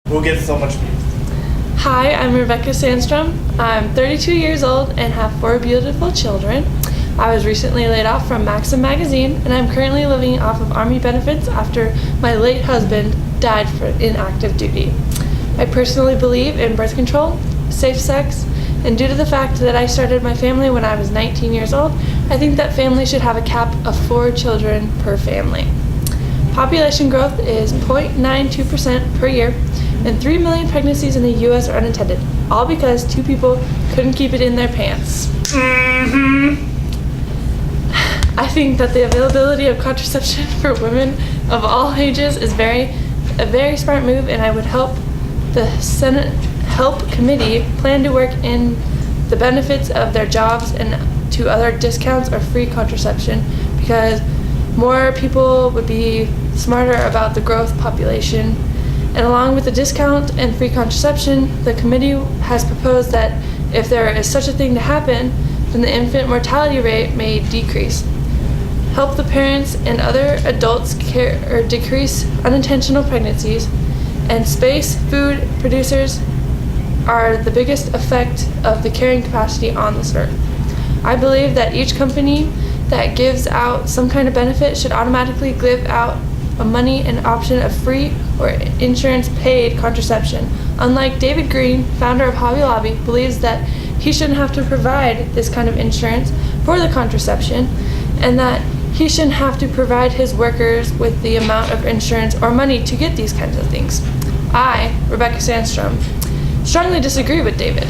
Who gets so much views? Hi, I'm Rebecca Sandstrom. I'm 32 years old and have 4 beautiful children. I was recently laid off from Maxim magazine, and I'm currently living off of Army benefits after my late husband died in active duty. I personally believe in birth control, safe sex, and due to the fact that I started my family when I was 19 years old, I think that families should have a cap of 4 children per family. Population growth is 0.92% per year, and 3 million pregnancies in the U.S. are unintended, all because 2 people couldn't keep it in their pants. I think that the availability of contraception for women of all ages is a very smart move, and I would help the Senate Help Committee plan to work in the benefits of their jobs and to other discounts or free contraception, because more people would be smarter about the growth population. And along with the discount and free contraception, the committee has proposed that if there is such a thing to happen, then the infant mortality rate may decrease. Help the parents and other adults decrease unintentional pregnancies, and space food producers are the biggest effect of the carrying capacity on this earth. I believe that each company that gives out some kind of benefit should automatically give out a money and option of free or insurance paid contraception. Unlike David Green, founder of Hobby Lobby, believes that he shouldn't have to provide this kind of insurance for the contraception, and that he shouldn't have to provide his workers with the amount of insurance or money to get these kinds of things. I, Rebecca Sandstrom, strongly disagree with David.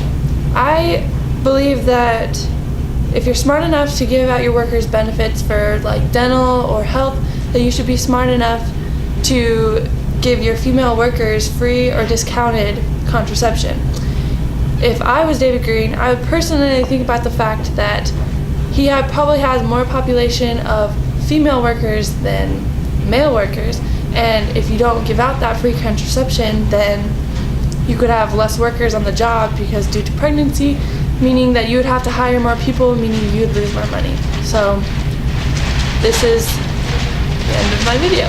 I believe that if you're smart enough to give out your workers benefits for like dental or health, that you should be smart enough to give your female workers free or discounted contraception. If I was David Green, I would personally think about the fact that he probably has more population of female workers than male workers, and if you don't give out that free contraception, then you could have less workers on the job because due to pregnancy, meaning that you would have to hire more people, meaning you'd lose more money. So this is the end of my video.